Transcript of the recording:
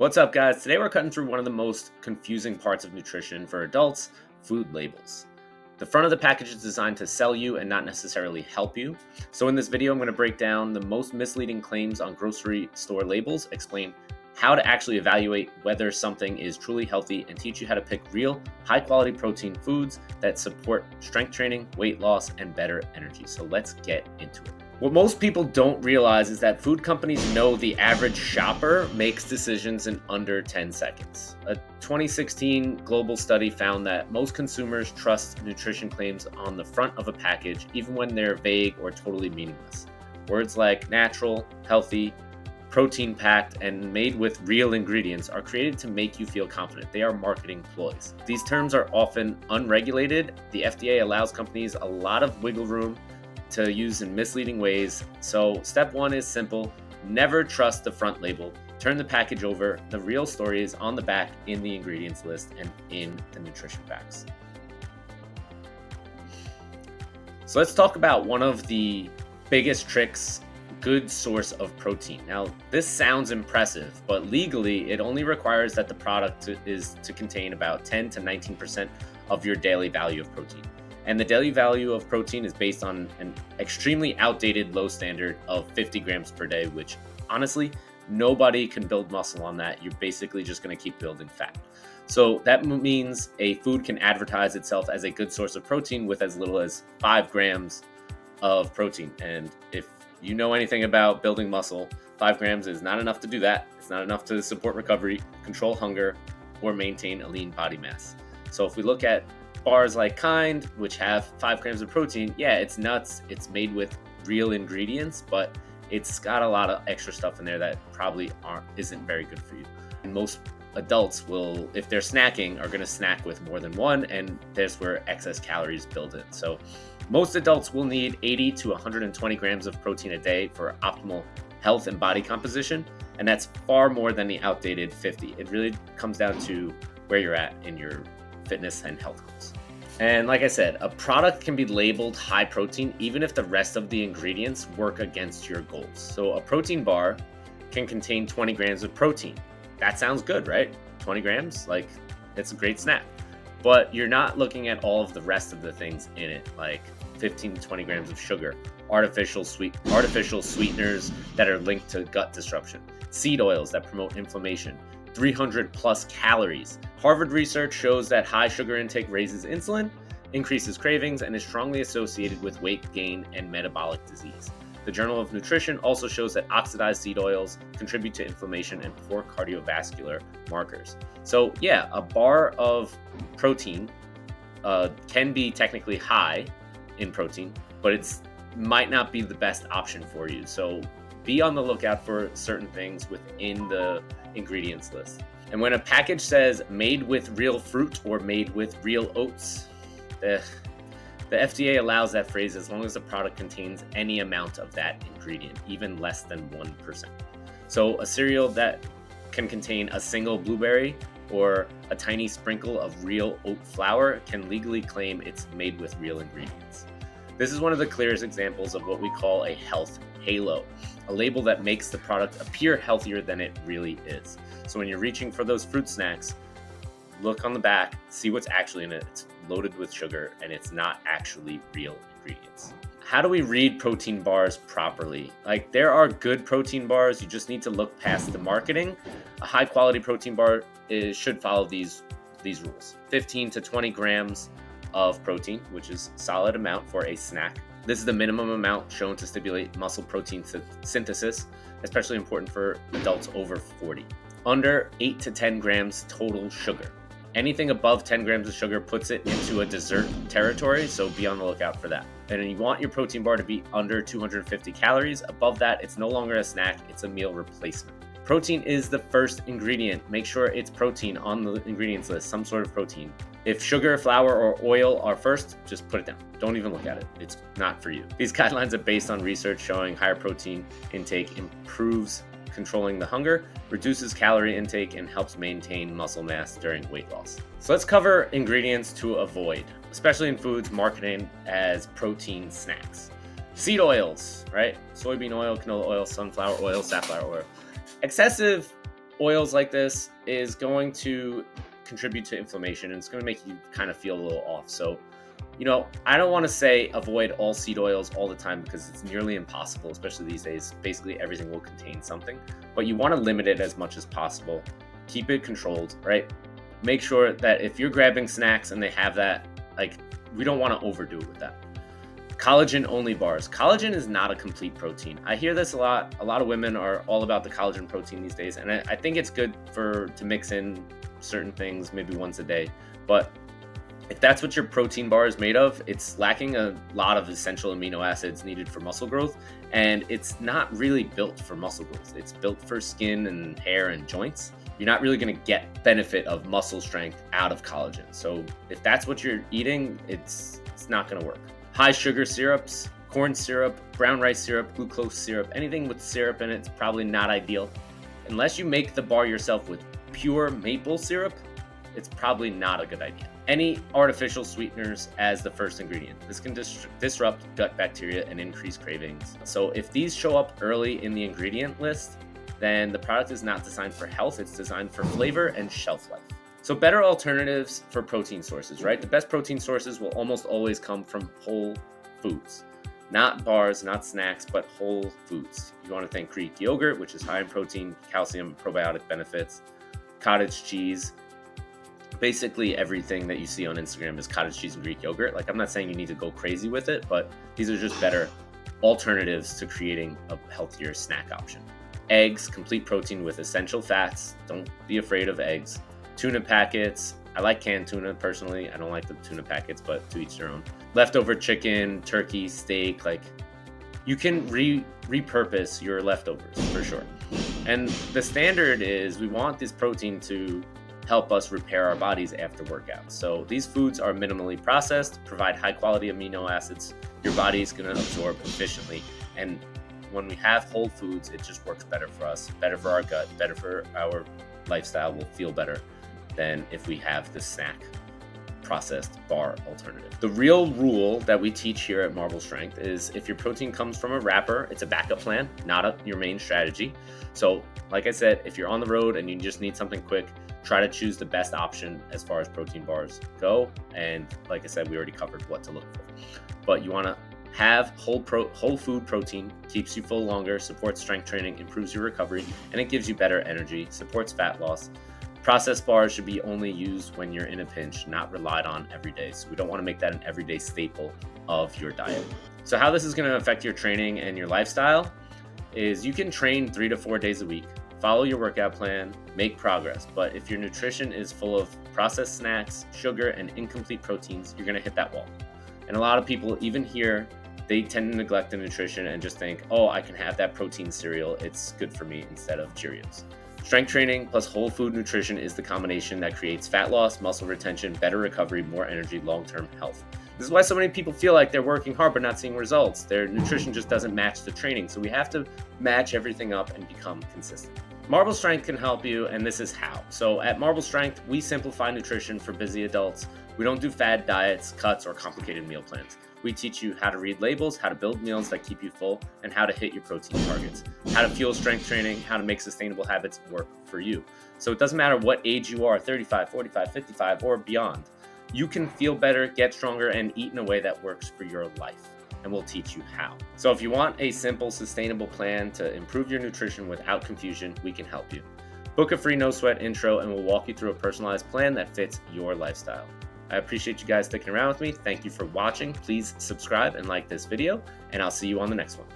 What's up, guys? Today we're cutting through one of the most confusing parts of nutrition for adults, food labels. The front of the package is designed to sell you and not necessarily help you. So in this video, I'm going to break down the most misleading claims on grocery store labels, explain how to actually evaluate whether something is truly healthy, and teach you how to pick real, high-quality protein foods that support strength training, weight loss, and better energy. So let's get into it. What most people don't realize is that food companies know the average shopper makes decisions in under 10 seconds. A 2016 global study found that most consumers trust nutrition claims on the front of a package, even when they're vague or totally meaningless. Words like natural, healthy, protein-packed, and made with real ingredients are created to make you feel confident. They are marketing ploys. These terms are often unregulated. The FDA allows companies a lot of wiggle room to use in misleading ways. So step one is simple. Never trust the front label. Turn the package over. The real story is on the back, in the ingredients list, and in the nutrition facts. So let's talk about one of the biggest tricks, good source of protein. Now, this sounds impressive, but legally it only requires that the product is to contain about 10 to 19% of your daily value of protein. And the daily value of protein is based on an extremely outdated low standard of 50 grams per day, which honestly, nobody can build muscle on that. You're basically just going to keep building fat. So that means a food can advertise itself as a good source of protein with as little as 5 grams of protein. And if you know anything about building muscle, 5 grams is not enough to do that. It's not enough to support recovery, control hunger, or maintain a lean body mass. So if we look at bars like Kind, which have 5 grams of protein, yeah, it's nuts. It's made with real ingredients, but it's got a lot of extra stuff in there that probably isn't very good for you. And most adults will, if they're snacking, are going to snack with more than one, and there's where excess calories build in. So most adults will need 80 to 120 grams of protein a day for optimal health and body composition, and that's far more than the outdated 50. It really comes down to where you're at in your fitness and health goals. And like I said, a product can be labeled high protein even if the rest of the ingredients work against your goals. So a protein bar can contain 20 grams of protein. That sounds good, right? 20 grams, like it's a great snack. But you're not looking at all of the rest of the things in it, like 15 to 20 grams of sugar, artificial sweeteners that are linked to gut disruption, seed oils that promote inflammation, 300 plus calories. Harvard research shows that high sugar intake raises insulin, increases cravings, and is strongly associated with weight gain and metabolic disease. The Journal of Nutrition also shows that oxidized seed oils contribute to inflammation and poor cardiovascular markers. So yeah, a bar of protein can be technically high in protein, but it's might not be the best option for you. So be on the lookout for certain things within the ingredients list. And when a package says made with real fruit or made with real oats, the FDA allows that phrase as long as the product contains any amount of that ingredient, even less than 1%. So a cereal that can contain a single blueberry or a tiny sprinkle of real oat flour can legally claim it's made with real ingredients. This is one of the clearest examples of what we call a health halo, a label that makes the product appear healthier than it really is. So when you're reaching for those fruit snacks, look on the back, see what's actually in it. It's loaded with sugar and it's not actually real ingredients. How do we read protein bars properly? Like, there are good protein bars, you just need to look past the marketing. A high quality protein bar should follow these rules. 15 to 20 grams of protein, which is a solid amount for a snack. This is the minimum amount shown to stimulate muscle protein synthesis, especially important for adults over 40. Under 8 to 10 grams total sugar. Anything above 10 grams of sugar puts it into a dessert territory, so be on the lookout for that. And you want your protein bar to be under 250 calories. Above that, it's no longer a snack, it's a meal replacement. Protein is the first ingredient. Make sure it's protein on the ingredients list, some sort of protein. If sugar, flour, or oil are first, just put it down. Don't even look at it. It's not for you. These guidelines are based on research showing higher protein intake improves controlling the hunger, reduces calorie intake, and helps maintain muscle mass during weight loss. So let's cover ingredients to avoid, especially in foods marketed as protein snacks. Seed oils, right? Soybean oil, canola oil, sunflower oil, safflower oil. Excessive oils like this is going to contribute to inflammation, and it's going to make you kind of feel a little off. So, I don't want to say avoid all seed oils all the time because it's nearly impossible, especially these days. Basically, everything will contain something, but you want to limit it as much as possible. Keep it controlled, right? Make sure that if you're grabbing snacks and they have that, like, we don't want to overdo it with that. Collagen only bars. Collagen is not a complete protein. I hear this a lot. A lot of women are all about the collagen protein these days, and I think it's good to mix in certain things, maybe once a day. But if that's what your protein bar is made of, it's lacking a lot of essential amino acids needed for muscle growth, and it's not really built for muscle growth. It's built for skin and hair and joints. You're not really going to get benefit of muscle strength out of collagen. So if that's what you're eating, it's not going to work. High sugar syrups, corn syrup, brown rice syrup, glucose syrup, anything with syrup in it's probably not ideal. Unless you make the bar yourself with pure maple syrup, it's probably not a good idea. Any artificial sweeteners as the first ingredient. This can disrupt gut bacteria and increase cravings. So if these show up early in the ingredient list, then the product is not designed for health, it's designed for flavor and shelf life. So better alternatives for protein sources, right? The best protein sources will almost always come from whole foods. Not bars, not snacks, but whole foods. You want to think Greek yogurt, which is high in protein, calcium, probiotic benefits, cottage cheese. Basically everything that you see on Instagram is cottage cheese and Greek yogurt. Like, I'm not saying you need to go crazy with it, but these are just better alternatives to creating a healthier snack option. Eggs, complete protein with essential fats. Don't be afraid of eggs. Tuna packets. I like canned tuna personally. I don't like the tuna packets, but to each their own. Leftover chicken, turkey, steak. Like, you can repurpose your leftovers for sure. And the standard is we want this protein to help us repair our bodies after workouts. So these foods are minimally processed, provide high quality amino acids your body is going to absorb efficiently. And when we have whole foods, it just works better for us, better for our gut, better for our lifestyle. We'll feel better than if we have the snack processed bar alternative. The real rule that we teach here at Marble Strength is if your protein comes from a wrapper, it's a backup plan, not your main strategy. So like I said, if you're on the road and you just need something quick, try to choose the best option as far as protein bars go. And like I said, we already covered what to look for. But you want to have whole food protein, keeps you full longer, supports strength training, improves your recovery, and it gives you better energy, supports fat loss. Processed bars should be only used when you're in a pinch, not relied on every day. So we don't want to make that an everyday staple of your diet. So how this is going to affect your training and your lifestyle is you can train 3 to 4 days a week, follow your workout plan, make progress. But if your nutrition is full of processed snacks, sugar, and incomplete proteins, you're going to hit that wall. And a lot of people, even here, they tend to neglect the nutrition and just think, oh, I can have that protein cereal, it's good for me, instead of Cheerios. Strength training plus whole food nutrition is the combination that creates fat loss, muscle retention, better recovery, more energy, long-term health. This is why so many people feel like they're working hard but not seeing results. Their nutrition just doesn't match the training. So we have to match everything up and become consistent. Marble Strength can help you, and this is how. So at Marble Strength, we simplify nutrition for busy adults. We don't do fad diets, cuts, or complicated meal plans. We teach you how to read labels, how to build meals that keep you full, and how to hit your protein targets, how to fuel strength training, how to make sustainable habits work for you. So it doesn't matter what age you are, 35, 45, 55, or beyond. You can feel better, get stronger, and eat in a way that works for your life. And we'll teach you how. So if you want a simple, sustainable plan to improve your nutrition without confusion, we can help you. Book a free no sweat intro and we'll walk you through a personalized plan that fits your lifestyle. I appreciate you guys sticking around with me. Thank you for watching. Please subscribe and like this video, and I'll see you on the next one.